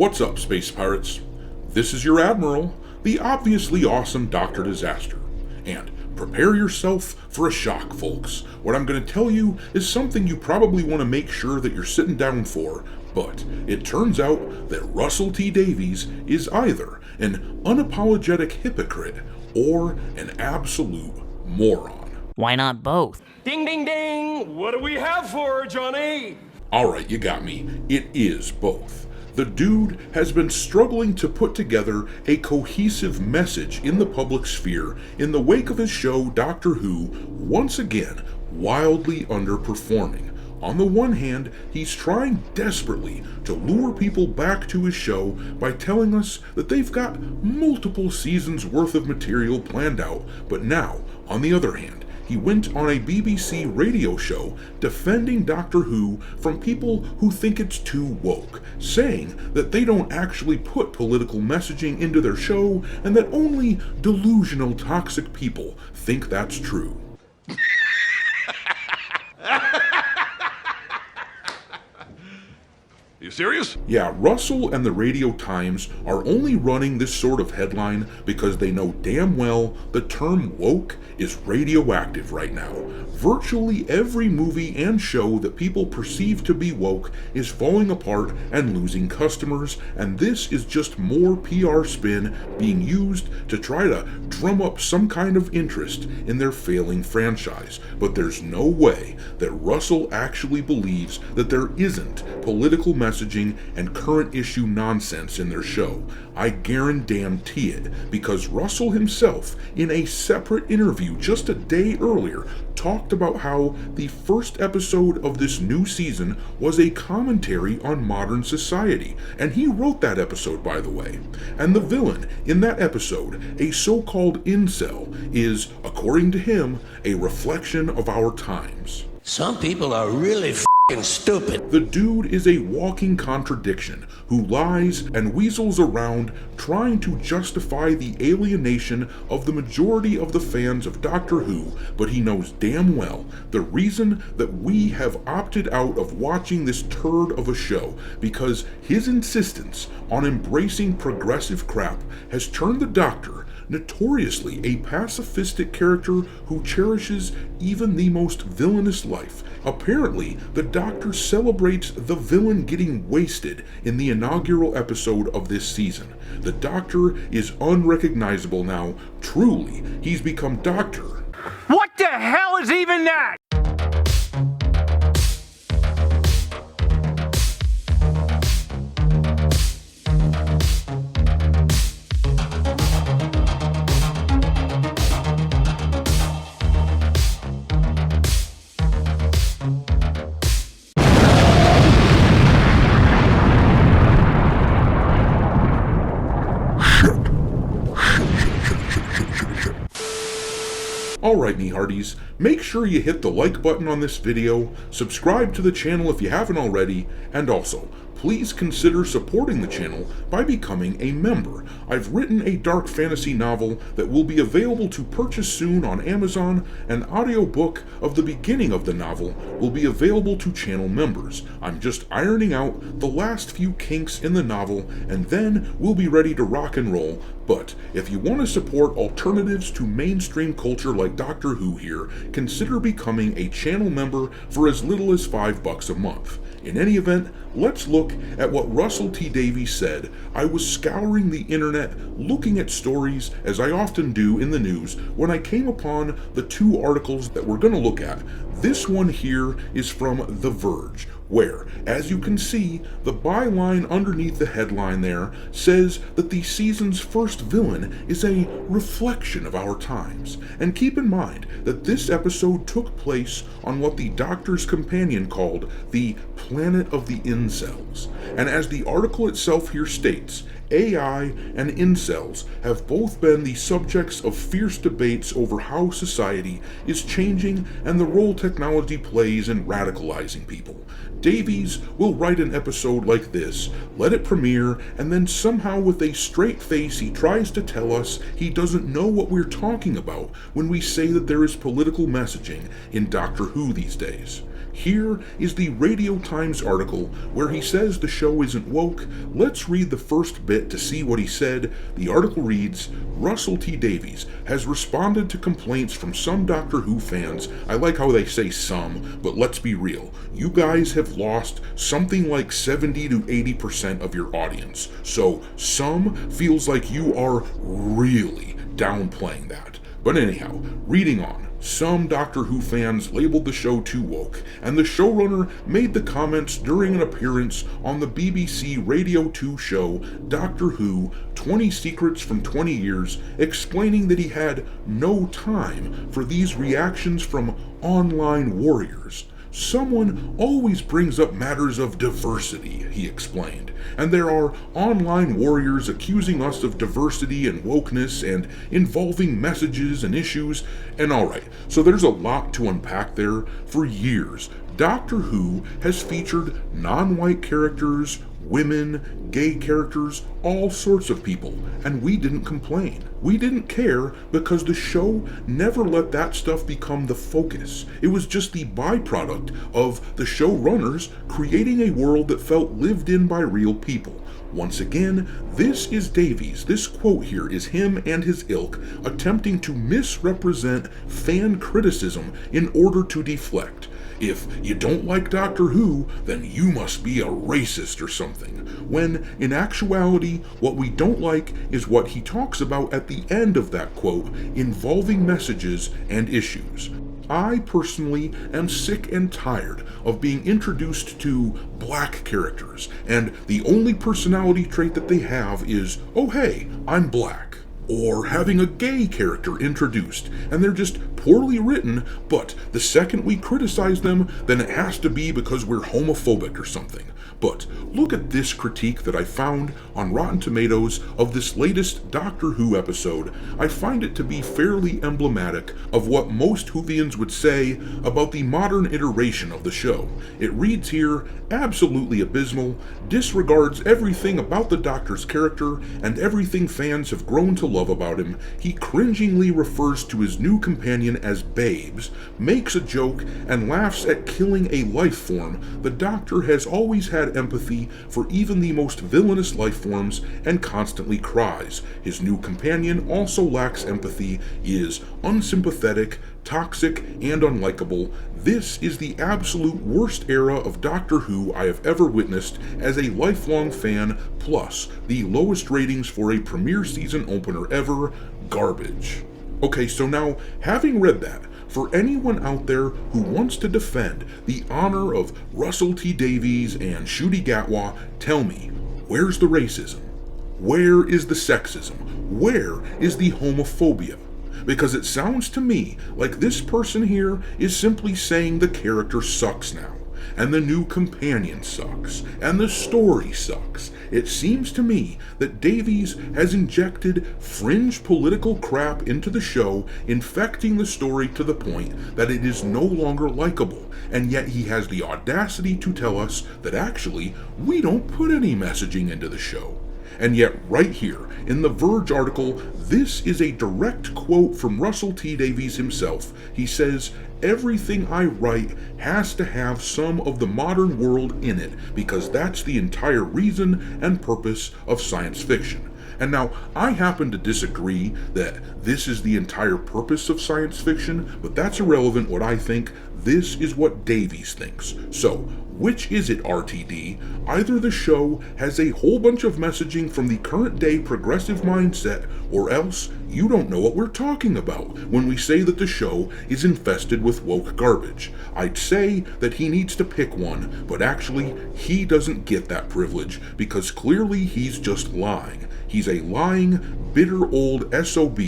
What's up, space pirates? This is your Admiral, the obviously awesome Dr. Disaster. And prepare yourself for a shock, folks. What I'm going to tell you is something you probably want to make sure that you're sitting down for, but it turns out that Russell T Davies is either an unapologetic hypocrite or an absolute moron. Why not both? Ding, ding, ding! What do we have for her, Johnny? Alright, you got me. It is both. The dude has been struggling to put together a cohesive message in the public sphere in the wake of his show Doctor Who, once again, wildly underperforming. On the one hand, he's trying desperately to lure people back to his show by telling us that they've got multiple seasons worth of material planned out, but now, on the other hand, he went on a BBC radio show defending Doctor Who from people who think it's too woke, saying that they don't actually put political messaging into their show and that only delusional toxic people think that's true. You serious? Yeah, Russell and the Radio Times are only running this sort of headline because they know damn well the term woke is radioactive right now. Virtually every movie and show that people perceive to be woke is falling apart and losing customers, and this is just more PR spin being used to try to drum up some kind of interest in their failing franchise. But there's no way that Russell actually believes that there isn't political messaging and current issue nonsense in their show. I guarantee it, because Russell himself, in a separate interview just a day earlier, talked about how the first episode of this new season was a commentary on modern society, and he wrote that episode, by the way. And the villain in that episode, a so-called incel, is, according to him, a reflection of our times. Some people are really stupid. The dude is a walking contradiction who lies and weasels around trying to justify the alienation of the majority of the fans of Doctor Who, but he knows damn well the reason that we have opted out of watching this turd of a show, because his insistence on embracing progressive crap has turned the Doctor, notoriously a pacifistic character who cherishes even the most villainous life. Apparently, the Doctor celebrates the villain getting wasted in the inaugural episode of this season. The Doctor is unrecognizable now. Truly, he's become Doctor. What the hell is even that? Alright, me hearties, make sure you hit the like button on this video, subscribe to the channel if you haven't already, and also, please consider supporting the channel by becoming a member. I've written a dark fantasy novel that will be available to purchase soon on Amazon. An audiobook of the beginning of the novel will be available to channel members. I'm just ironing out the last few kinks in the novel, and then we'll be ready to rock and roll. But if you want to support alternatives to mainstream culture like Doctor Who here, consider becoming a channel member for as little as $5 a month. In any event, let's look at what Russell T Davies said. I was scouring the internet, looking at stories, as I often do in the news, when I came upon the two articles that we're going to look at. This one here is from The Verge, where, as you can see, the byline underneath the headline there says that the season's first villain is a reflection of our times. And keep in mind that this episode took place on what the Doctor's companion called the planet of the incels. And as the article itself here states, AI and incels have both been the subjects of fierce debates over how society is changing and the role technology plays in radicalizing people. Davies will write an episode like this, let it premiere, and then somehow with a straight face he tries to tell us he doesn't know what we're talking about when we say that there is political messaging in Doctor Who these days. Here is the Radio Times article where he says the show isn't woke. Let's read the first bit to see what he said. The article reads, Russell T Davies has responded to complaints from some Doctor Who fans. I like how they say some, but let's be real. You guys have lost something like 70 to 80% of your audience. So some feels like you are really downplaying that. But anyhow, reading on. Some Doctor Who fans labeled the show too woke, and the showrunner made the comments during an appearance on the BBC Radio 2 show Doctor Who 20 Secrets from 20 Years, explaining that he had no time for these reactions from online warriors. Someone always brings up matters of diversity, he explained, and there are online warriors accusing us of diversity and wokeness and involving messages and issues, and alright, so there's a lot to unpack there. For years, Doctor Who has featured non-white characters, women, gay characters, all sorts of people, and we didn't complain. We didn't care because the show never let that stuff become the focus. It was just the byproduct of the showrunners creating a world that felt lived in by real people. Once again, this is Davies. This quote here is him and his ilk attempting to misrepresent fan criticism in order to deflect. If you don't like Doctor Who, then you must be a racist or something. When, in actuality, what we don't like is what he talks about at the end of that quote, involving messages and issues. I personally am sick and tired of being introduced to black characters, and the only personality trait that they have is, oh hey, I'm black. Or having a gay character introduced, and they're just poorly written, but the second we criticize them, then it has to be because we're homophobic or something. But look at this critique that I found on Rotten Tomatoes of this latest Doctor Who episode. I find it to be fairly emblematic of what most Whovians would say about the modern iteration of the show. It reads here, absolutely abysmal, disregards everything about the Doctor's character and everything fans have grown to love about him. He cringingly refers to his new companion as Babes, makes a joke, and laughs at killing a life form. The Doctor has always had empathy for even the most villainous life forms and constantly cries. His new companion also lacks empathy, is unsympathetic, toxic, and unlikable. This is the absolute worst era of Doctor Who I have ever witnessed as a lifelong fan, plus the lowest ratings for a premiere season opener ever. Garbage. Okay, so now, having read that, for anyone out there who wants to defend the honor of Russell T Davies and Ncuti Gatwa, tell me, where's the racism? Where is the sexism? Where is the homophobia? Because it sounds to me like this person here is simply saying the character sucks now, and the new companion sucks, and the story sucks. It seems to me that Davies has injected fringe political crap into the show, infecting the story to the point that it is no longer likable, and yet he has the audacity to tell us that actually we don't put any messaging into the show. And yet right here, in the Verge article, this is a direct quote from Russell T Davies himself. He says, everything I write has to have some of the modern world in it, because that's the entire reason and purpose of science fiction. And now, I happen to disagree that this is the entire purpose of science fiction, but that's irrelevant what I think. This is what Davies thinks. So, which is it, RTD? Either the show has a whole bunch of messaging from the current day progressive mindset, or else you don't know what we're talking about when we say that the show is infested with woke garbage. I'd say that he needs to pick one, but actually he doesn't get that privilege, because clearly he's just lying. He's a lying, bitter old SOB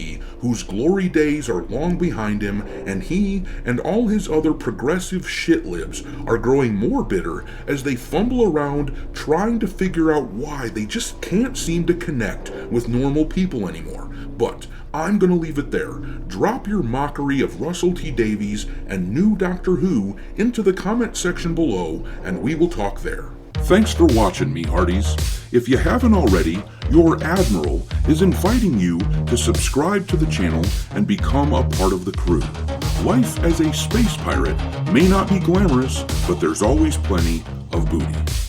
whose glory days are long behind him, and he and all his other progressive shitlibs are growing more bitter as they fumble around trying to figure out why they just can't seem to connect with normal people anymore. But I'm gonna leave it there. Drop your mockery of Russell T Davies and new Doctor Who into the comment section below, and we will talk there. Thanks for watching me, hearties. If you haven't already, your Admiral is inviting you to subscribe to the channel and become a part of the crew. Life as a space pirate may not be glamorous, but there's always plenty of booty.